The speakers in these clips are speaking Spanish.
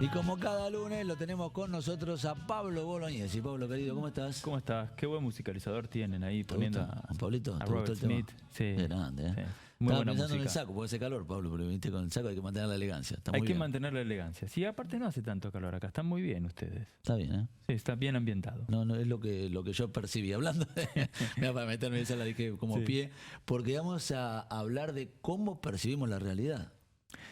Y como cada lunes lo tenemos con nosotros a Pablo Bolognesi. Pablo, querido, ¿cómo estás? ¿Cómo estás? Qué buen musicalizador tienen ahí ¿Te poniendo gusta? Pablito, a ¿te gustó Robert el tema? Smith. Sí, Qué grande, ¿eh? sí. Muy Estaba buena pensando en el música. saco, porque hace calor, Pablo, pero viste, con el saco hay que mantener la elegancia. Está Hay muy que bien. mantener la elegancia. Sí, aparte no hace tanto calor acá. Están muy bien ustedes. Está bien, ¿eh? Sí, está bien ambientado. No, no es lo que yo percibí. Hablando de, mira, para meterme esa la dije como Sí. pie, porque vamos a hablar de cómo percibimos la realidad.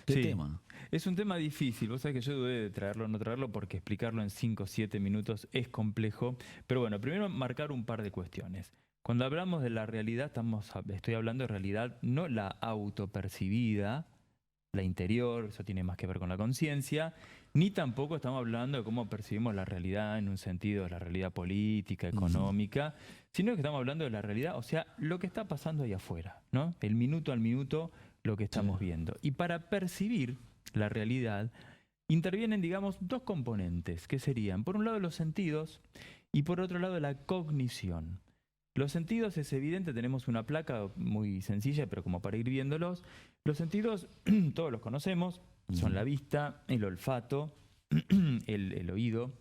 ¿Qué Sí. tema? Es un tema difícil. Vos sabés que yo dudé de traerlo o no traerlo porque explicarlo en 5 o 7 minutos es complejo. Pero bueno, primero marcar un par de cuestiones. Cuando hablamos de la realidad, estoy hablando de realidad, no la autopercibida, la interior, eso tiene más que ver con la conciencia, ni tampoco estamos hablando de cómo percibimos la realidad en un sentido de la realidad política, económica, sino que estamos hablando de la realidad, o sea, lo que está pasando ahí afuera, ¿no? El minuto al minuto, lo que estamos viendo. Y para percibir la realidad, intervienen, digamos, dos componentes, que serían, por un lado, los sentidos y por otro lado, la cognición. Los sentidos es evidente, tenemos una placa muy sencilla, pero como para ir viéndolos. Los sentidos, todos los conocemos, son la vista, el olfato, el oído,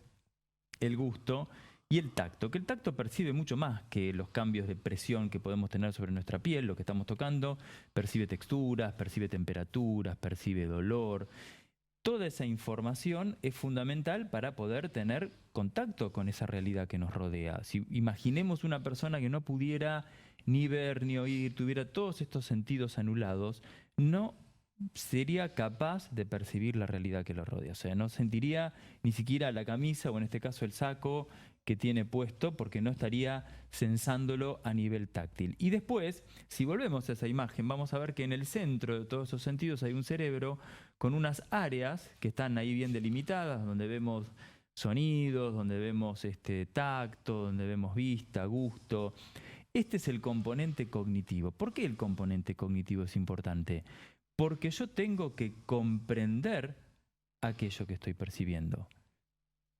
el gusto y el tacto. Que el tacto percibe mucho más que los cambios de presión que podemos tener sobre nuestra piel, lo que estamos tocando. Percibe texturas, percibe temperaturas, percibe dolor. Toda esa información es fundamental para poder tener contacto con esa realidad que nos rodea. Si imaginemos una persona que no pudiera ni ver ni oír, tuviera todos estos sentidos anulados, no sería capaz de percibir la realidad que lo rodea. O sea, no sentiría ni siquiera la camisa o en este caso el saco que tiene puesto porque no estaría sensándolo a nivel táctil. Y después, si volvemos a esa imagen, vamos a ver que en el centro de todos esos sentidos hay un cerebro con unas áreas que están ahí bien delimitadas, donde vemos sonidos, donde vemos tacto, donde vemos vista, gusto. Este es el componente cognitivo. ¿Por qué el componente cognitivo es importante? Porque yo tengo que comprender aquello que estoy percibiendo.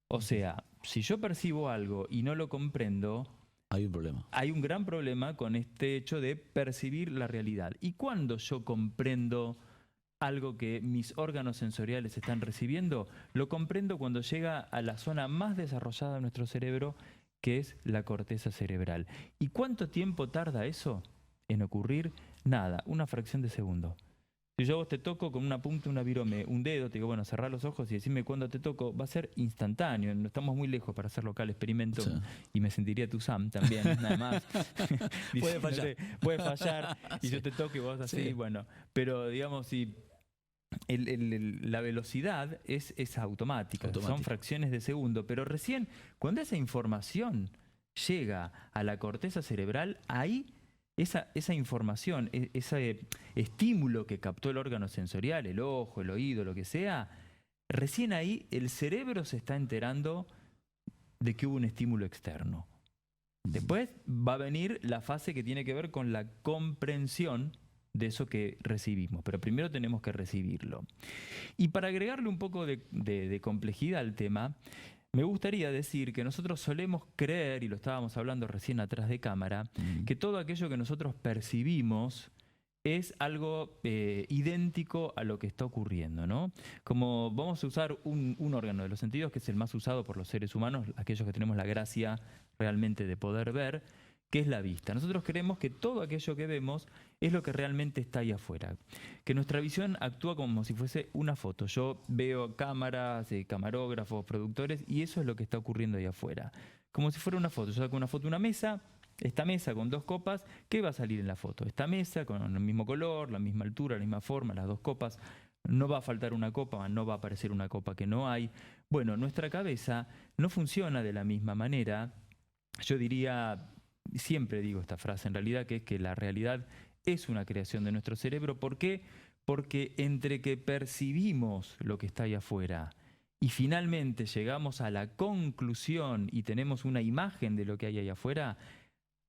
O sea, si yo percibo algo y no lo comprendo, Hay un problema. hay un gran problema con este hecho de percibir la realidad. Y cuando yo comprendo algo que mis órganos sensoriales están recibiendo, lo comprendo cuando llega a la zona más desarrollada de nuestro cerebro, que es la corteza cerebral. ¿Y cuánto tiempo tarda eso en ocurrir? Nada, una fracción de segundo. Si yo a vos te toco con una punta, una virome, un dedo, te digo, bueno, cerrá los ojos y decime cuándo te toco, va a ser instantáneo, no estamos muy lejos para hacer local experimento, Sí. y me sentiría tu Sam también, nada más. Puede fallar. Puede fallar, y yo te toco y vos así, Sí. bueno, pero digamos, si la velocidad es automática, son Automática. fracciones de segundo, pero recién cuando esa información llega a la corteza cerebral, ahí esa información, ese estímulo que captó el órgano sensorial, el ojo, el oído, lo que sea, recién ahí el cerebro se está enterando de que hubo un estímulo externo. Después va a venir la fase que tiene que ver con la comprensión de eso que recibimos, pero primero tenemos que recibirlo. Y para agregarle un poco de complejidad al tema, me gustaría decir que nosotros solemos creer, y lo estábamos hablando recién atrás de cámara, que todo aquello que nosotros percibimos es algo idéntico a lo que está ocurriendo, ¿no? Como vamos a usar un órgano de los sentidos que es el más usado por los seres humanos, aquellos que tenemos la gracia realmente de poder ver, que es la vista. Nosotros creemos que todo aquello que vemos es lo que realmente está ahí afuera. Que nuestra visión actúa como si fuese una foto. Yo veo cámaras, camarógrafos, productores, y eso es lo que está ocurriendo ahí afuera. Como si fuera una foto. Yo saco una foto de una mesa, esta mesa con dos copas, ¿qué va a salir en la foto? Esta mesa con el mismo color, la misma altura, la misma forma, las dos copas. No va a faltar una copa, no va a aparecer una copa que no hay. Bueno, nuestra cabeza no funciona de la misma manera. Yo diría, siempre digo esta frase en realidad, que es que la realidad es una creación de nuestro cerebro. ¿Por qué? Porque entre que percibimos lo que está ahí afuera y finalmente llegamos a la conclusión y tenemos una imagen de lo que hay ahí afuera,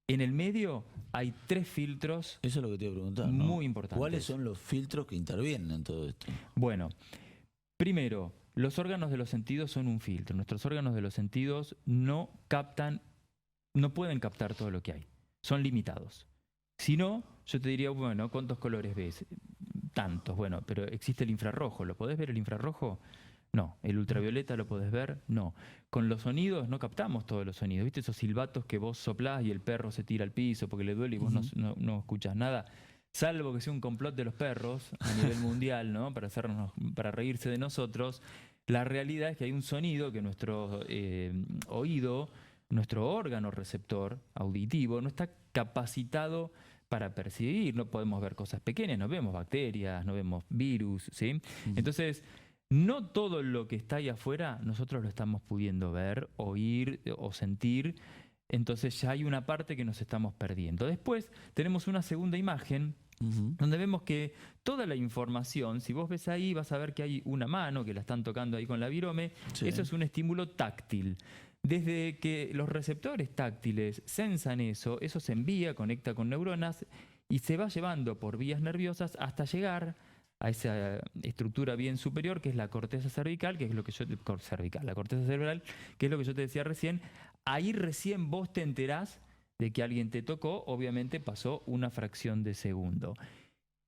en el medio hay 3 filtros. Eso es lo que te iba a preguntar, ¿no? Muy importantes. ¿Cuáles son los filtros que intervienen en todo esto? Bueno, primero, los órganos de los sentidos son un filtro. Nuestros órganos de los sentidos no pueden captar todo lo que hay. Son limitados. Si no, yo te diría, bueno, ¿cuántos colores ves? Tantos, bueno, pero existe el infrarrojo. ¿Lo podés ver el infrarrojo? No. ¿El ultravioleta lo podés ver? No. Con los sonidos no captamos todos los sonidos. ¿Viste esos silbatos que vos soplás y el perro se tira al piso porque le duele y vos no escuchás nada? Salvo que sea un complot de los perros a nivel mundial, ¿no? Para reírse de nosotros. La realidad es que hay un sonido que nuestro oído, nuestro órgano receptor auditivo, no está capacitado para percibir. No podemos ver cosas pequeñas, no vemos bacterias, no vemos virus, ¿sí? Entonces, no todo lo que está ahí afuera nosotros lo estamos pudiendo ver, oír o sentir. Entonces ya hay una parte que nos estamos perdiendo. Después tenemos una segunda imagen donde vemos que toda la información, si vos ves ahí, vas a ver que hay una mano que la están tocando ahí con la virome. Sí. Eso es un estímulo táctil. Desde que los receptores táctiles sensan eso, eso se envía, conecta con neuronas y se va llevando por vías nerviosas hasta llegar a esa estructura bien superior, que es la corteza cervical, que es lo que la corteza cerebral, que es lo que yo te decía recién. Ahí recién vos te enterás de que alguien te tocó, obviamente pasó una fracción de segundo.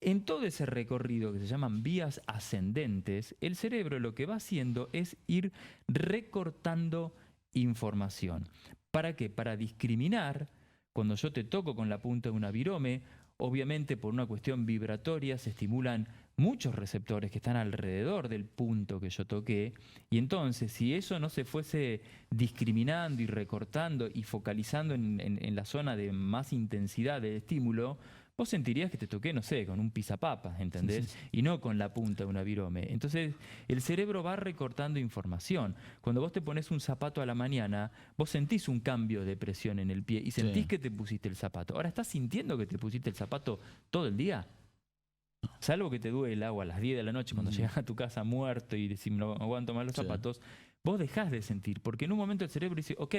En todo ese recorrido que se llaman vías ascendentes, el cerebro lo que va haciendo es ir recortando información. ¿Para qué? Para discriminar. Cuando yo te toco con la punta de una virome, obviamente por una cuestión vibratoria se estimulan muchos receptores que están alrededor del punto que yo toqué, y entonces si eso no se fuese discriminando y recortando y focalizando en la zona de más intensidad del estímulo, vos sentirías que te toqué, no sé, con un pisapapas, ¿entendés? Sí. Y no con la punta de una virome. Entonces, el cerebro va recortando información. Cuando vos te pones un zapato a la mañana, vos sentís un cambio de presión en el pie y sentís que te pusiste el zapato. Ahora, ¿estás sintiendo que te pusiste el zapato todo el día? Salvo que te duela o a las 10 de la noche cuando llegas a tu casa muerto y decís no aguanto más los zapatos, vos dejás de sentir, porque en un momento el cerebro dice, ok,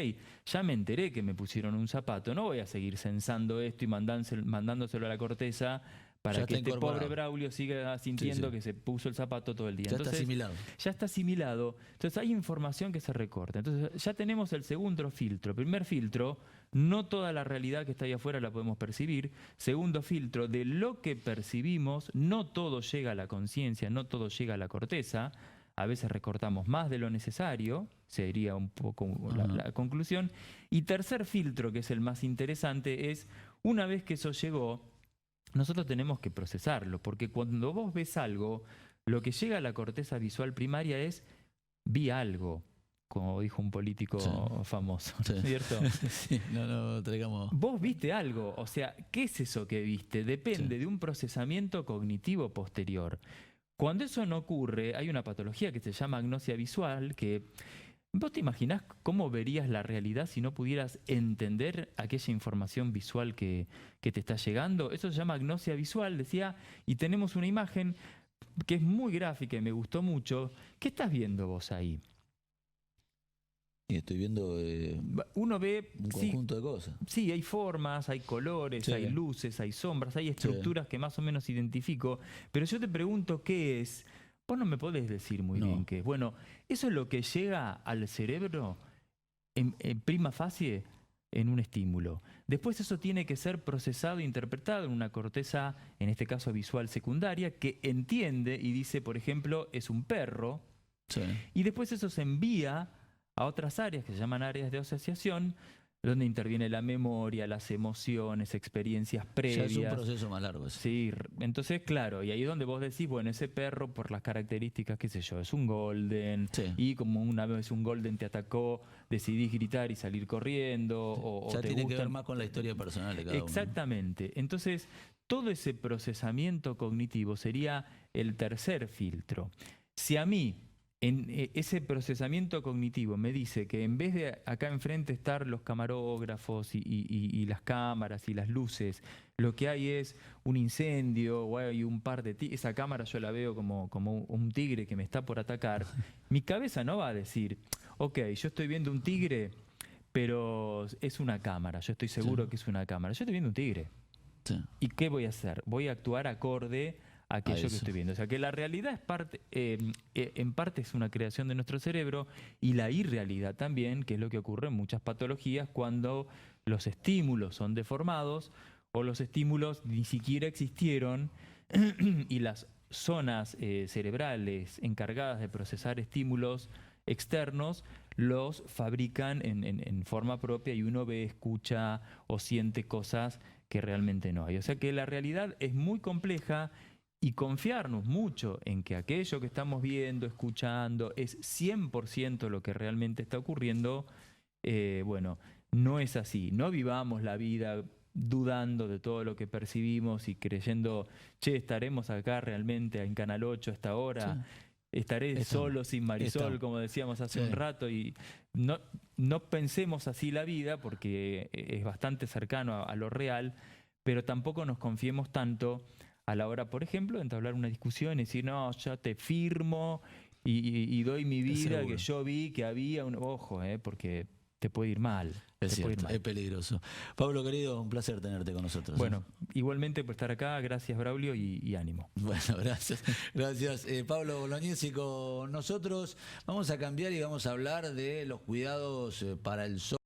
ya me enteré que me pusieron un zapato, no voy a seguir sensando esto y mandándoselo a la corteza para que este pobre Braulio siga sintiendo que se puso el zapato todo el día. Entonces, está asimilado. Ya está asimilado. Entonces hay información que se recorta. Entonces ya tenemos el segundo filtro. Primer filtro, no toda la realidad que está ahí afuera la podemos percibir. Segundo filtro, de lo que percibimos, no todo llega a la conciencia, no todo llega a la corteza. A veces recortamos más de lo necesario, sería un poco la conclusión. Y tercer filtro, que es el más interesante, es una vez que eso llegó, nosotros tenemos que procesarlo, porque cuando vos ves algo, lo que llega a la corteza visual primaria es vi algo, como dijo un político famoso, ¿cierto? Sí, no traigamos... Vos viste algo, o sea, ¿qué es eso que viste? Depende de un procesamiento cognitivo posterior. Cuando eso no ocurre, hay una patología que se llama agnosia visual, que ¿vos te imaginás cómo verías la realidad si no pudieras entender aquella información visual que te está llegando? Eso se llama agnosia visual, decía, y tenemos una imagen que es muy gráfica y me gustó mucho. ¿Qué estás viendo vos ahí? Y estoy viendo uno ve un conjunto de cosas. Sí, hay formas, hay colores, hay luces, hay sombras, hay estructuras que más o menos identifico, pero yo te pregunto qué es. Vos no me podés decir muy bien qué es. Bueno, eso es lo que llega al cerebro en prima facie en un estímulo. Después eso tiene que ser procesado e interpretado en una corteza, en este caso visual secundaria, que entiende y dice, por ejemplo, es un perro. Y después eso se envía a otras áreas que se llaman áreas de asociación, donde interviene la memoria, las emociones, experiencias previas. Ya es un proceso más largo. Sí, entonces claro, y ahí es donde vos decís, bueno, ese perro por las características, qué sé yo, es un golden, y como una vez un golden te atacó, decidís gritar y salir corriendo, ya tiene que ver más con la historia personal de cada uno. Exactamente. Entonces, todo ese procesamiento cognitivo sería el tercer filtro. Si a mí en ese procesamiento cognitivo me dice que en vez de acá enfrente estar los camarógrafos y las cámaras y las luces, lo que hay es un incendio o hay un par de tigres, esa cámara yo la veo como un tigre que me está por atacar, mi cabeza no va a decir, ok, yo estoy viendo un tigre, pero es una cámara, yo estoy seguro que es una cámara, yo estoy viendo un tigre. ¿Y qué voy a hacer? Voy a actuar acorde aquello que estoy viendo. O sea, que la realidad es parte, en parte es una creación de nuestro cerebro, y la irrealidad también, que es lo que ocurre en muchas patologías cuando los estímulos son deformados o los estímulos ni siquiera existieron y las zonas cerebrales encargadas de procesar estímulos externos los fabrican en forma propia y uno ve, escucha o siente cosas que realmente no hay. O sea que la realidad es muy compleja y confiarnos mucho en que aquello que estamos viendo, escuchando, es 100% lo que realmente está ocurriendo, bueno, no es así. No vivamos la vida dudando de todo lo que percibimos y creyendo, che, estaremos acá realmente en Canal 8 a esta hora. Sí. Estaré solo sin Marisol, como decíamos hace un rato, y no pensemos así la vida porque es bastante cercano a lo real, pero tampoco nos confiemos tanto a la hora, por ejemplo, de entablar una discusión y decir, no, yo te firmo y doy mi vida, que yo vi que había un... Ojo, porque te puede ir mal. Es cierto, es peligroso. Pablo, querido, un placer tenerte con nosotros. Bueno, igualmente por estar acá, gracias Braulio y ánimo. Bueno, gracias. Gracias. Pablo Bolognesi con nosotros. Vamos a cambiar y vamos a hablar de los cuidados para el sol.